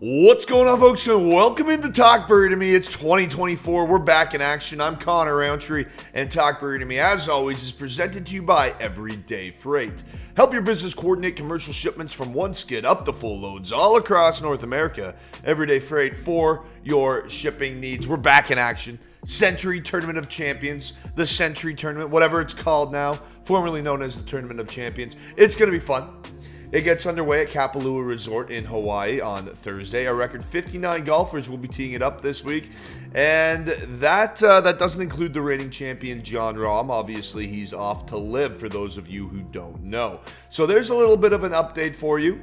What's going on, folks, and welcome into Talk Birdie to Me. It's 2024. We're back in action. I'm Connor Roundtree, and Talk Birdie to Me, as always, is presented to you by Everyday Freight. Help your business coordinate commercial shipments from one skid up to full loads all across North America. Everyday Freight for your shipping needs. We're back in action. Sentry Tournament of Champions, the Sentry Tournament, whatever it's called now, formerly known as the Tournament of Champions. It's going to be fun. It gets underway at Kapalua Resort in Hawaii on Thursday. A record 59 golfers will be teeing it up this week. And that doesn't include the reigning champion, Jon Rahm. Obviously, he's off to live, for those of you who don't know. So there's a little bit of an update for you.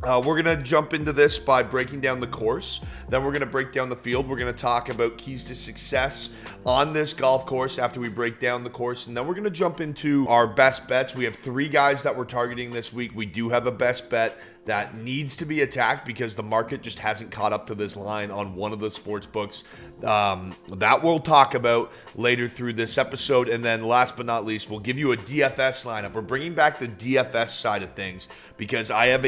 We're going to jump into this by breaking down the course. Then we're going to break down the field. We're going to talk about keys to success on this golf course after we break down the course. And then we're going to jump into our best bets. We have 3 guys that we're targeting this week. We do have a best bet that needs to be attacked because the market just hasn't caught up to this line on one of the sports books. That we'll talk about later through this episode. And then last but not least, we'll give you a DFS lineup. We're bringing back the DFS side of things because I have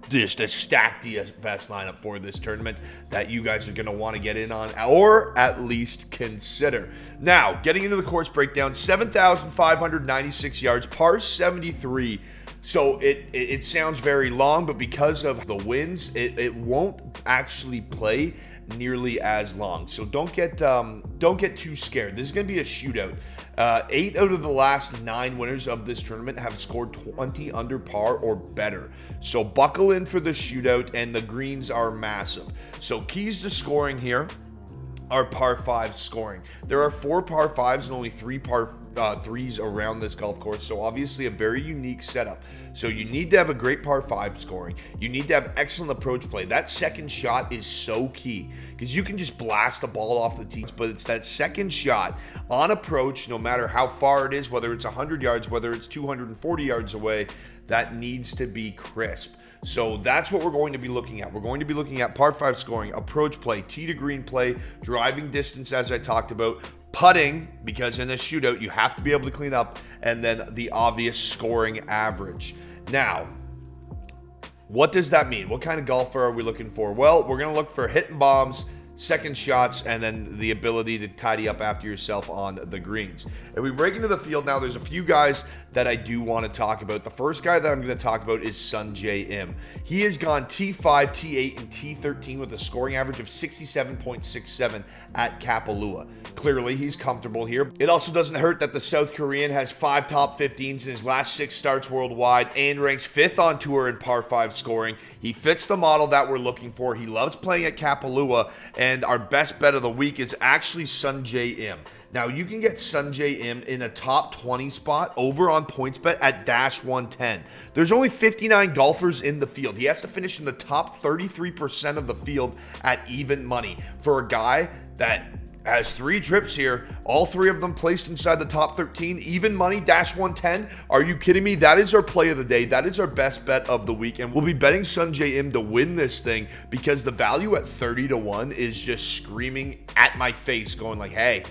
just a stacked DFS lineup for this tournament that you guys are going to want to get in on or at least consider. Now, getting into the course breakdown, 7,596 yards, par 73. So it sounds very long, but because of the winds, it won't actually play nearly as long. So don't get too scared. This is going to be a shootout. 8 out of the last 9 winners of this tournament have scored 20 under par or better. So buckle in for the shootout, and the greens are massive. So keys to scoring here are par 5 scoring. There are 4 par 5s and only 3 par 3s around this golf course, so obviously a very unique setup. So you need to have a great par 5 scoring. You need to have excellent approach play. That second shot is so key because you can just blast the ball off the tees, but it's that second shot on approach, no matter how far it is, whether it's 100 yards, whether it's 240 yards away, that needs to be crisp. So that's what we're going to be looking at. We're going to be looking at par 5 scoring, approach play, tee to green play, driving distance, as I talked about, putting, because in a shootout you have to be able to clean up, and then the obvious scoring average. Now, what does that mean? What kind of golfer are we looking for? Well, we're going to look for hitting bombs, second shots, and then the ability to tidy up after yourself on the greens. If we break into the field now, there's a few guys that I do want to talk about. The first guy that I'm going to talk about is Sungjae Im. He has gone T5, T8, and T13 with a scoring average of 67.67 at Kapalua. Clearly, he's comfortable here. It also doesn't hurt that the South Korean has 5 top 15s in his last 6 starts worldwide and ranks 5th on tour in par 5 scoring. He fits the model that we're looking for. He loves playing at Kapalua, and our best bet of the week is actually Sungjae Im. Now, you can get Sungjae Im in a top 20 spot over on PointsBet at dash 110. There's only 59 golfers in the field. He has to finish in the top 33% of the field at even money. For a guy that has 3 trips here, all 3 of them placed inside the top 13, even money, dash 110. Are you kidding me? That is our play of the day. That is our best bet of the week. And we'll be betting Sungjae Im to win this thing because the value at 30 to 1 is just screaming at my face, going like, hey,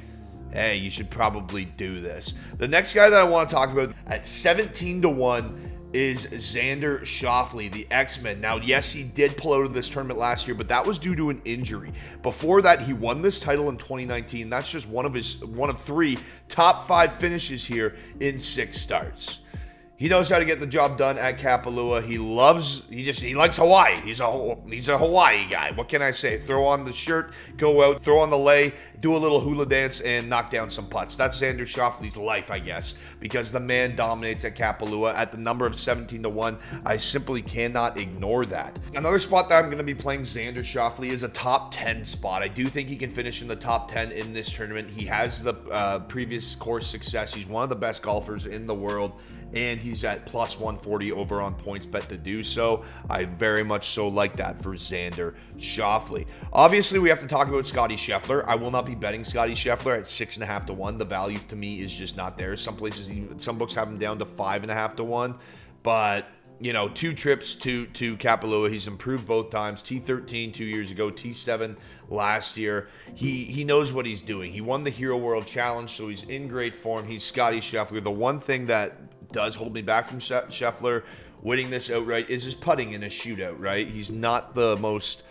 you should probably do this. The next guy that I want to talk about at 17 to 1 is Xander Schauffele, the X-Men. Now, yes, he did pull out of this tournament last year, but that was due to an injury. Before that, he won this title in 2019. That's just one of 3 top 5 finishes here in 6 starts. He knows how to get the job done at Kapalua. He likes Hawaii. He's a Hawaii guy. What can I say? Throw on the shirt, go out, throw on the lei, do a little hula dance, and knock down some putts. That's Xander Schauffele's life, I guess, because the man dominates at Kapalua at the number of 17 to 1. I simply cannot ignore that. Another spot that I'm going to be playing Xander Schauffele is a top 10 spot. I do think he can finish in the top 10 in this tournament. He has the previous course success. He's one of the best golfers in the world, and he's at plus 140 over on PointsBet to do so. I very much so like that for Xander Schauffele. Obviously, we have to talk about Scottie Scheffler. I will not be betting Scottie Scheffler at 6.5 to 1. The value to me is just not there. Some books have him down to 5.5 to 1, but 2 trips to Kapalua. He's improved both times. T13 2 years ago, T7 last year. He knows what he's doing. He won the Hero World Challenge, so he's in great form. He's Scottie Scheffler. The one thing that does hold me back from Scheffler winning this outright is his putting in a shootout, right? He's not the most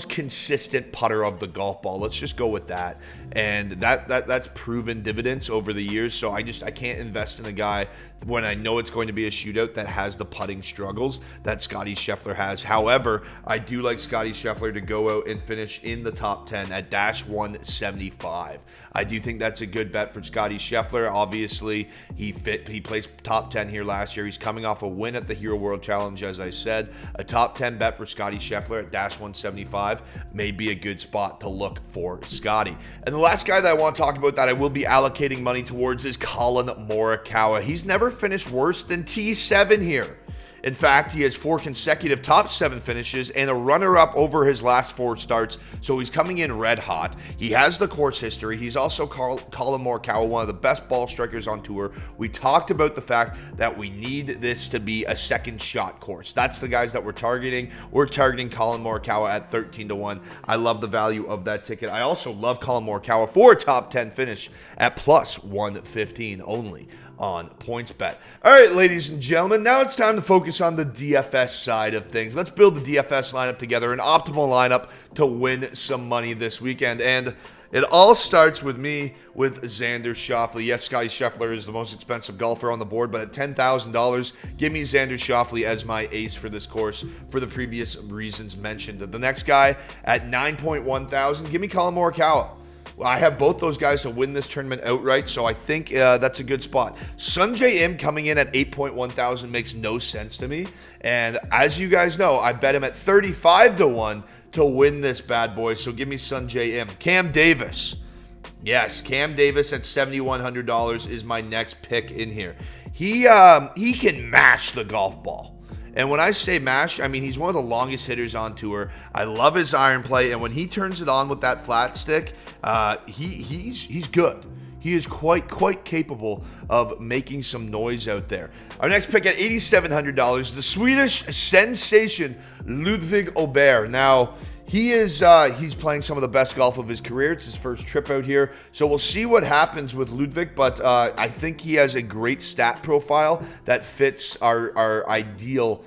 consistent putter of the golf ball. Let's just go with that. And that's proven dividends over the years. So I can't invest in a guy when I know it's going to be a shootout that has the putting struggles that Scottie Scheffler has. However, I do like Scottie Scheffler to go out and finish in the top 10 at -175. I do think that's a good bet for Scottie Scheffler. Obviously, he placed top 10 here last year. He's coming off a win at the Hero World Challenge, as I said. A top 10 bet for Scottie Scheffler at -175 may be a good spot to look for Scottie. And the last guy that I want to talk about that I will be allocating money towards is Collin Morikawa. He's never finished worse than T7 here. In fact, he has 4 consecutive top 7 finishes and a runner-up over his last 4 starts, so he's coming in red hot. He has the course history. He's also Collin Morikawa, one of the best ball strikers on tour. We talked about the fact that we need this to be a second shot course. That's the guys that we're targeting. We're targeting Collin Morikawa at 13-1. I love the value of that ticket. I also love Collin Morikawa for a top 10 finish at +115 only on PointsBet. All right, ladies and gentlemen, now it's time to focus on the DFS side of things. Let's build the DFS lineup together, an optimal lineup to win some money this weekend. And it all starts with me with Xander Schauffele. Yes, Scottie Scheffler is the most expensive golfer on the board, but at $10,000, give me Xander Schauffele as my ace for this course for the previous reasons mentioned. The next guy at $9,100, give me Collin Morikawa. I have both those guys to win this tournament outright, so I think that's a good spot. Sungjae Im coming in at $8,100 makes no sense to me. And as you guys know, I bet him at 35-1 to win this bad boy, so give me Sungjae Im. Cam Davis. Yes, Cam Davis at $7,100 is my next pick in here. He can mash the golf ball. And when I say mash, I mean he's one of the longest hitters on tour. I love his iron play, and when he turns it on with that flat stick, he's good. He is quite capable of making some noise out there. Our next pick at $8,700, the Swedish sensation Ludvig Åberg. Now, he's playing some of the best golf of his career. It's his first trip out here. So we'll see what happens with Ludvig, but I think he has a great stat profile that fits our ideal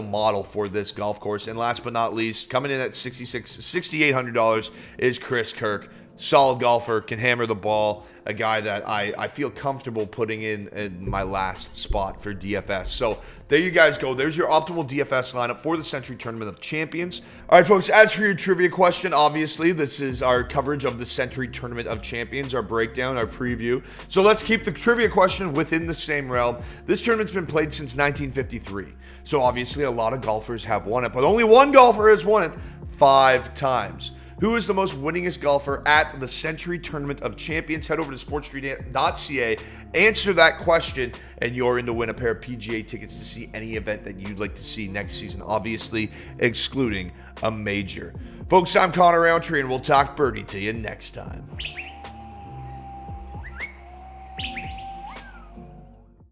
model for this golf course. And last but not least, coming in at $6,800 is Chris Kirk. Solid golfer, can hammer the ball, a guy that I feel comfortable putting in my last spot for DFS. So there you guys go. There's your optimal DFS lineup for the Sentry Tournament of Champions. All right, folks, as for your trivia question, obviously, this is our coverage of the Sentry Tournament of Champions, our breakdown, our preview. So let's keep the trivia question within the same realm. This tournament's been played since 1953. So obviously, a lot of golfers have won it, but only one golfer has won it 5 times. Who is the most winningest golfer at the Sentry Tournament of Champions? Head over to sportsstreet.ca, answer that question, and you're in to win a pair of PGA tickets to see any event that you'd like to see next season, obviously excluding a major. Folks, I'm Connor Roundtree, and we'll talk birdie to you next time.